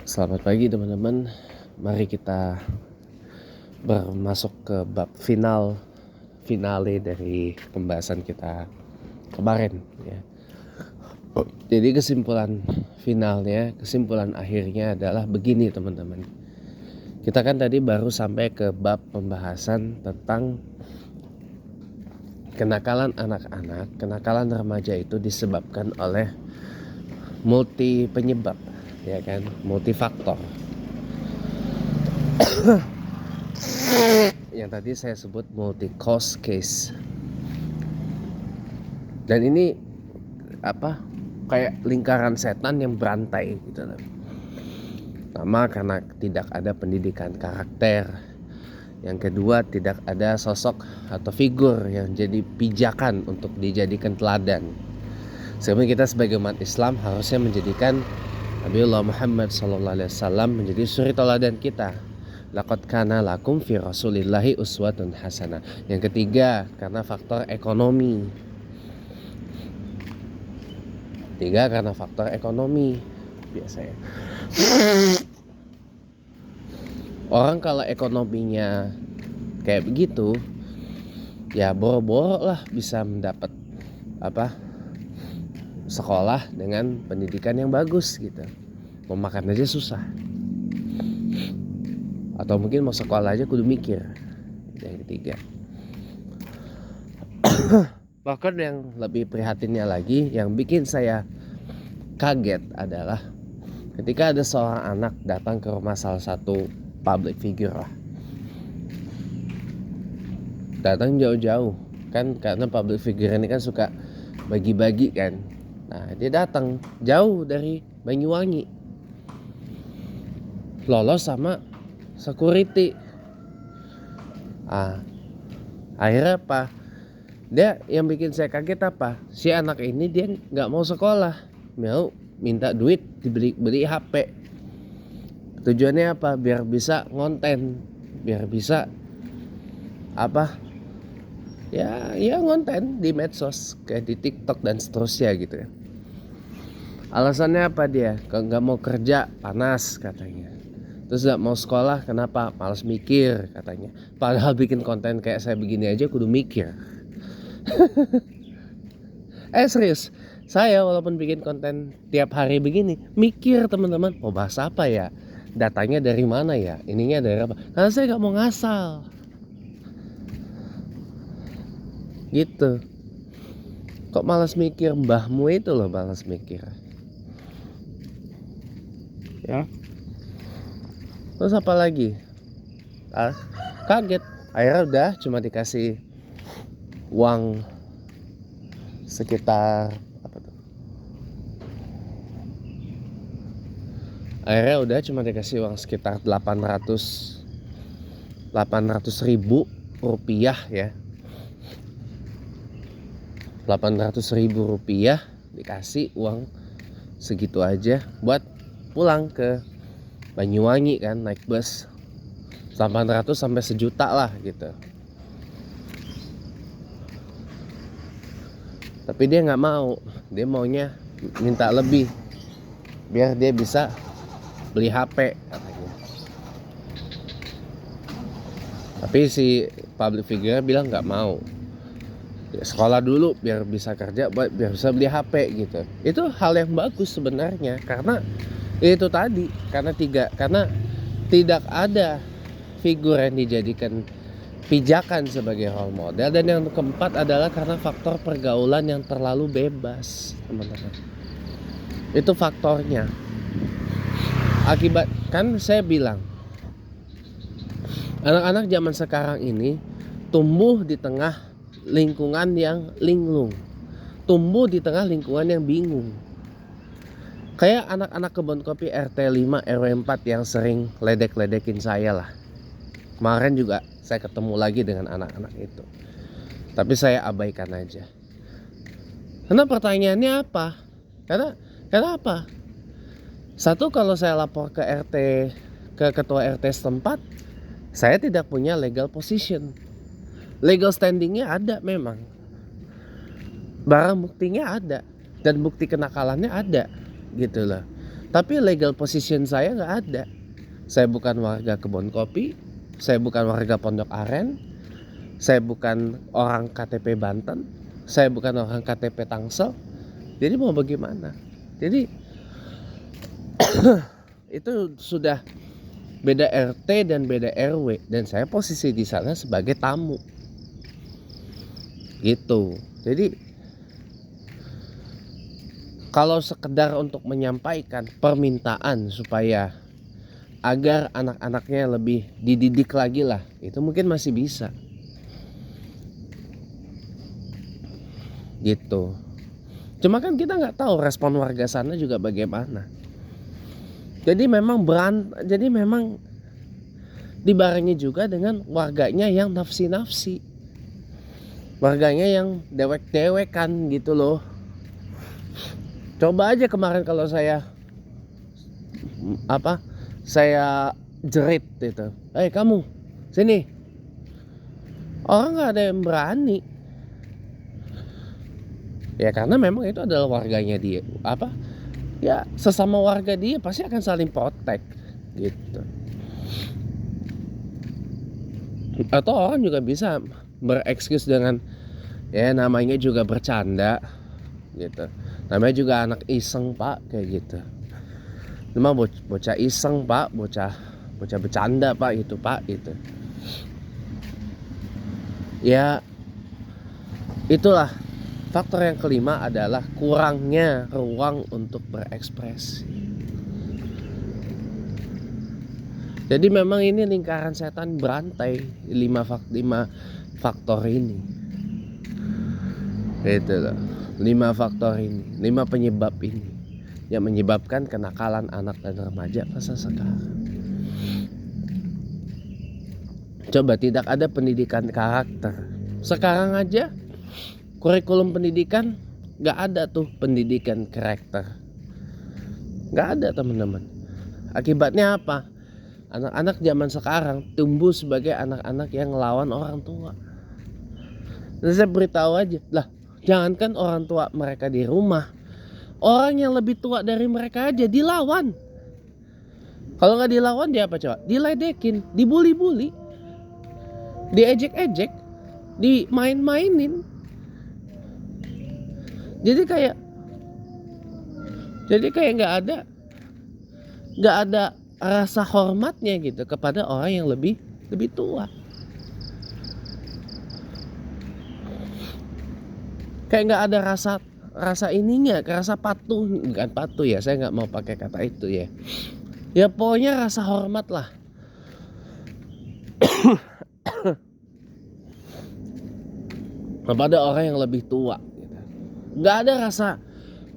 Selamat pagi teman-teman. Mari kita bermasuk ke bab finale dari pembahasan kita kemarin ya. Jadi kesimpulan akhirnya adalah begini teman-teman. Kita kan tadi baru sampai ke bab pembahasan tentang kenakalan anak-anak, kenakalan remaja itu disebabkan oleh multi penyebab, ya kan, multifaktor. Yang tadi saya sebut multi cause case. Dan ini kayak lingkaran setan yang berantai gitu loh. Pertama, karena tidak ada pendidikan karakter. Yang kedua, tidak ada sosok atau figur yang jadi pijakan untuk dijadikan teladan. Sehingga kita sebagai umat Islam harusnya menjadikan Nabiullah Muhammad SAW menjadi suri teladan kita. Laqad kana lakum fi rasulillahi uswatun hasanah. Yang ketiga, karena faktor ekonomi. Biasanya orang kalau ekonominya kayak begitu, ya boro-boro lah bisa mendapat sekolah dengan pendidikan yang bagus gitu. Mau makan aja susah, atau mungkin mau sekolah aja kudu mikir. Yang ketiga, bahkan yang lebih prihatinnya lagi, yang bikin saya kaget adalah ketika ada seorang anak datang ke rumah salah satu public figure lah. Datang jauh-jauh kan, karena public figure ini kan suka bagi-bagi kan. Nah, dia datang jauh dari Banyuwangi, lolos sama security. Akhirnya apa? Dia yang bikin saya kaget apa? Si anak ini dia nggak mau sekolah, mau minta duit beli HP. Tujuannya apa? Biar bisa ngonten, biar bisa ya ngonten di medsos kayak di TikTok dan seterusnya gitu ya. Alasannya apa dia? Nggak mau kerja, panas katanya. Terus nggak mau sekolah, kenapa? Malas mikir katanya. Padahal bikin konten kayak saya begini aja kudu mikir. Serius, saya walaupun bikin konten tiap hari begini, mikir teman-teman, mau bahas apa ya? Datanya dari mana ya? Ininya dari apa? Karena saya nggak mau ngasal. Gitu. Kok malas mikir? Mbahmu itu loh malas mikir. Ya. Terus apa lagi? Kaget. Akhirnya udah cuma dikasih uang sekitar sekitar 800.000 rupiah ya. 800.000 rupiah dikasih uang segitu aja buat pulang ke Banyuwangi kan, naik bus 800 sampai 1 juta lah gitu. Tapi dia nggak mau, dia maunya minta lebih biar dia bisa beli HP katanya. Tapi si public figure bilang nggak mau, ya, sekolah dulu biar bisa kerja, biar bisa beli HP gitu. Itu hal yang bagus sebenarnya, karena itu tadi, karena tidak ada figur yang dijadikan pijakan sebagai role model. Dan yang keempat adalah karena faktor pergaulan yang terlalu bebas, teman-teman. Itu faktornya. Akibat, kan saya bilang, anak-anak zaman sekarang ini tumbuh di tengah lingkungan yang linglung, tumbuh di tengah lingkungan yang bingung. Kayak anak-anak kebun kopi RT 5 RW 4 yang sering ledek-ledekin saya lah. Kemarin juga saya ketemu lagi dengan anak-anak itu, tapi saya abaikan aja. Karena pertanyaannya apa? Karena apa? Satu, kalau saya lapor ke ketua RT setempat, saya tidak punya legal position. Legal standingnya ada memang, barang buktinya ada, dan bukti kenakalannya ada gitu loh. Tapi legal position saya nggak ada. Saya bukan warga Kebon Kopi, saya bukan warga Pondok Aren, saya bukan orang KTP Banten, saya bukan orang KTP Tangsel. Jadi mau bagaimana? Jadi itu sudah beda RT dan beda RW, dan saya posisi di sana sebagai tamu. Gitu. Jadi kalau sekedar untuk menyampaikan permintaan supaya agar anak-anaknya lebih dididik lagi lah, itu mungkin masih bisa. Gitu. Cuma kan kita nggak tahu respon warga sana juga bagaimana. Jadi memang dibarengi juga dengan warganya yang nafsi-nafsi, warganya yang dewek-dewekan gitu loh. Coba aja kemarin kalau saya jerit gitu, kamu sini, orang nggak ada yang berani. Ya karena memang itu adalah warganya dia, ya sesama warga dia pasti akan saling protek gitu. Atau orang juga bisa berekskuse dengan ya namanya juga bercanda gitu, namanya juga anak iseng pak, kayak gitu. Cuma bocah iseng pak, bocah bercanda pak, itu pak itu. Ya itulah faktor yang kelima adalah kurangnya ruang untuk berekspresi. Jadi memang ini lingkaran setan berantai, 5 faktor ini. Gitu loh. 5 faktor ini, 5 penyebab ini yang menyebabkan kenakalan anak dan remaja masa sekarang. Coba tidak ada pendidikan karakter. Sekarang aja kurikulum pendidikan gak ada tuh pendidikan karakter. Gak ada teman-teman. Akibatnya apa? Anak-anak zaman sekarang tumbuh sebagai anak-anak yang ngelawan orang tua. Dan saya beritahu aja, lah jangankan orang tua mereka di rumah, orang yang lebih tua dari mereka aja dilawan. Kalau nggak dilawan dia apa coba? Diledekin, dibully-bully, diejek-ejek, dimain-mainin. Jadi kayak nggak ada rasa hormatnya gitu kepada orang yang lebih tua. Kayak nggak ada rasa ininya, rasa patuh, bukan patuh ya, saya nggak mau pakai kata itu ya. Ya pokoknya rasa hormat lah. Kepada orang yang lebih tua gitu. Nggak ada rasa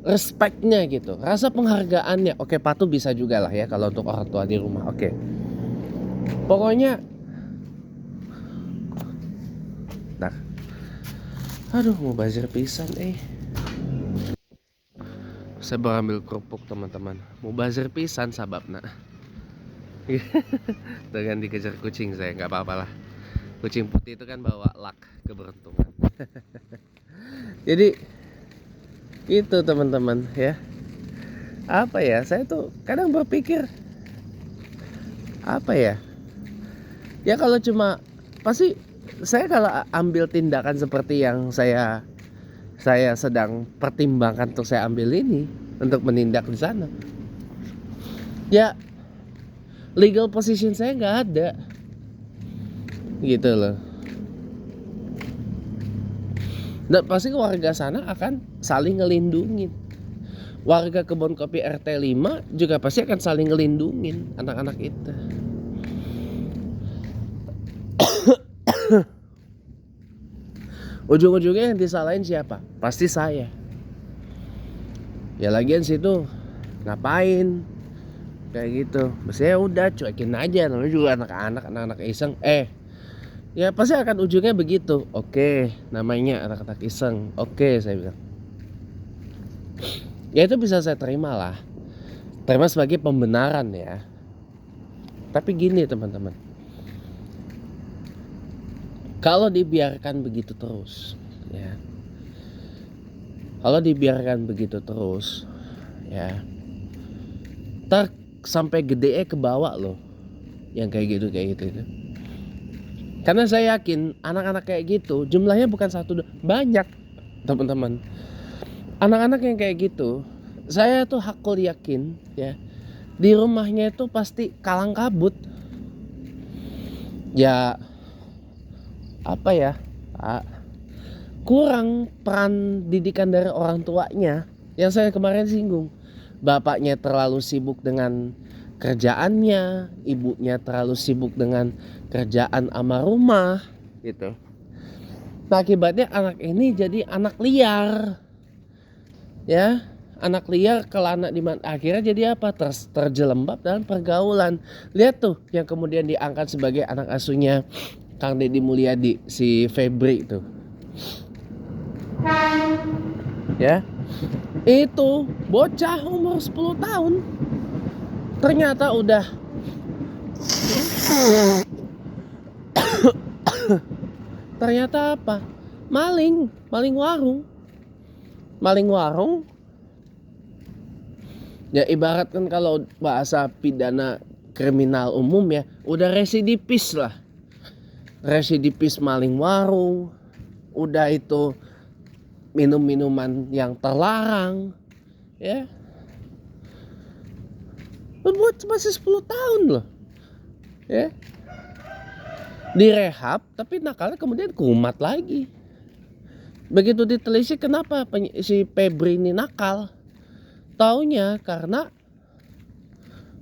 respectnya gitu, rasa penghargaannya. Oke, patuh bisa juga lah ya kalau untuk orang tua di rumah. Oke. Pokoknya aduh mau bazir pisan saya baru ambil kerupuk teman-teman, mau bazir pisan sababna. Dengan dikejar kucing saya, nggak apa-apa lah, kucing putih itu kan bawa luck, keberuntungan. Jadi itu teman-teman ya, apa ya, saya tuh kadang berpikir apa ya kalau cuma pasti saya kalau ambil tindakan seperti yang saya sedang pertimbangkan untuk saya ambil ini, untuk menindak di sana, ya legal position saya nggak ada gitu loh. Dan pasti warga sana akan saling ngelindungin. Warga Kebon Kopi RT 5 juga pasti akan saling ngelindungin anak-anak itu. Ujung-ujungnya yang disalahin siapa? Pasti saya. Ya lagian situ ngapain kayak gitu. Maksudnya udah cuekin aja, namanya juga anak-anak iseng. Ya pasti akan ujungnya begitu. Oke, namanya anak-anak iseng. Oke, saya bilang. Ya itu bisa saya terima lah. Terima sebagai pembenaran ya. Tapi gini teman-teman, kalau dibiarkan begitu terus ya, kalau dibiarkan begitu terus ya, Ntar sampai gede ke bawah loh yang kayak gitu itu. Karena saya yakin anak-anak kayak gitu jumlahnya bukan satu, banyak teman-teman. Anak-anak yang kayak gitu, saya tuh hakul yakin ya, di rumahnya itu pasti kalang kabut. Ya apa ya, kurang peran didikan dari orang tuanya. Yang saya kemarin singgung, bapaknya terlalu sibuk dengan kerjaannya, ibunya terlalu sibuk dengan kerjaan ama rumah gitu. Nah, akibatnya anak ini jadi anak liar ya, anak liar. Kalau anak di akhirnya jadi apa, terjelembab dalam pergaulan. Lihat tuh yang kemudian diangkat sebagai anak asuhnya Kang Deddy Mulyadi, si Febri itu ya, itu bocah umur 10 tahun ternyata udah ternyata apa, maling warung ya. Ibaratkan kalau bahasa pidana kriminal umum ya, udah residipis maling warung, udah itu minum-minuman yang terlarang ya. Buat masih 10 tahun loh ya, direhab tapi nakalnya kemudian kumat lagi. Begitu ditelisik kenapa si Febri ini nakal, taunya karena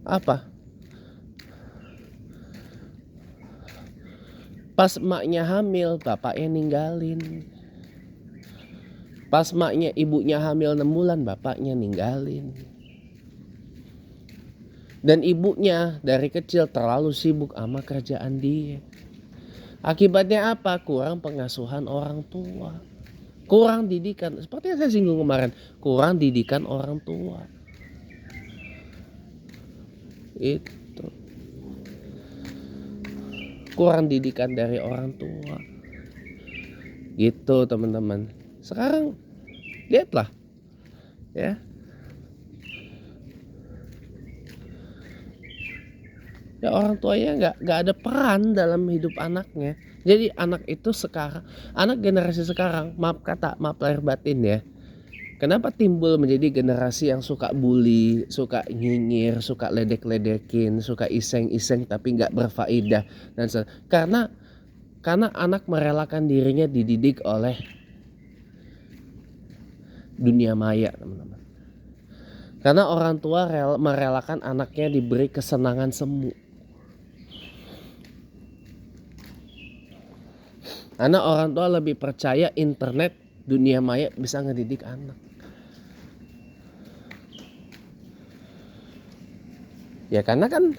apa, pas emaknya hamil bapaknya ninggalin, pas ibunya hamil 6 bulan bapaknya ninggalin. Dan ibunya dari kecil terlalu sibuk sama kerjaan dia. Akibatnya apa? Kurang pengasuhan orang tua, kurang didikan. Seperti yang saya singgung kemarin, kurang didikan orang tua. Itu kurang didikan dari orang tua. Gitu teman-teman. Sekarang lihatlah ya, orang tuanya nggak ada peran dalam hidup anaknya. Jadi anak itu sekarang, anak generasi sekarang, maaf lahir batin ya, kenapa timbul menjadi generasi yang suka bully, suka nyinyir, suka ledek-ledekin, suka iseng-iseng tapi nggak berfaedah dan karena anak merelakan dirinya dididik oleh dunia maya teman-teman. Karena orang tua merelakan anaknya diberi kesenangan semu. Karena orang tua lebih percaya internet, dunia maya bisa ngedidik anak. Ya karena kan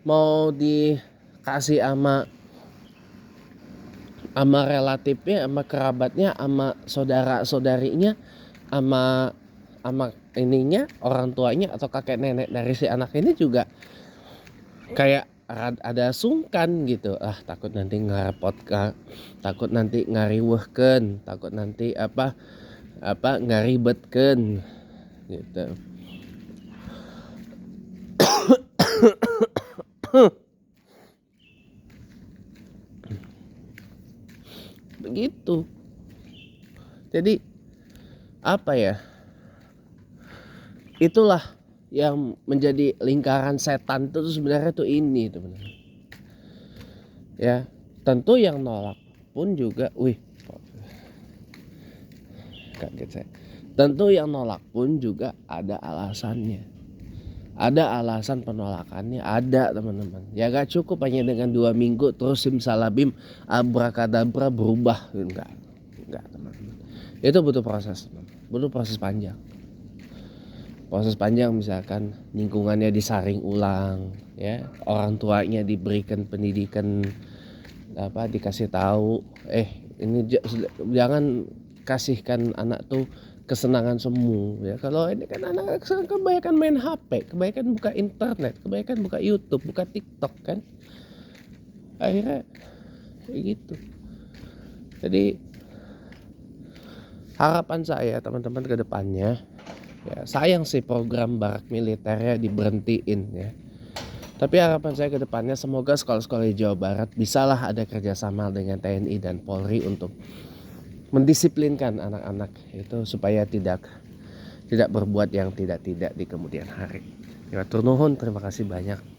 mau dikasih sama relatifnya, sama kerabatnya, sama saudara-saudarinya, sama ininya, orang tuanya atau kakek nenek dari si anak ini juga kayak ada sungkan gitu. Takut nanti ngarepot, takut nanti ngariwehkeun, takut nanti apa ngaribetkeun gitu. Begitu. Jadi apa ya, itulah yang menjadi lingkaran setan itu sebenarnya tuh ini teman-teman ya. Tentu yang nolak pun juga kaget saya. Tentu yang nolak pun juga ada alasannya, ada alasan penolakannya, ada teman-teman ya. Gak cukup hanya dengan 2 minggu terus simsalabim abrakadabra berubah, enggak teman-teman. Itu butuh proses panjang. Misalkan lingkungannya disaring ulang ya, orang tuanya diberikan pendidikan, dikasih tahu ini jangan kasihkan anak tuh kesenangan semu ya. Kalau ini kan anak kebanyakan main HP, kebanyakan buka internet, kebanyakan buka YouTube, buka TikTok kan, akhirnya kayak gitu. Jadi harapan saya teman-teman ke depannya Ya, sayang sih program barak militernya diberhentiin ya. Tapi harapan saya ke depannya semoga sekolah-sekolah di Jawa Barat bisalah ada kerjasama dengan TNI dan Polri untuk mendisiplinkan anak-anak itu supaya tidak berbuat yang tidak-tidak di kemudian hari. Ya, tur nuhun, terima kasih banyak.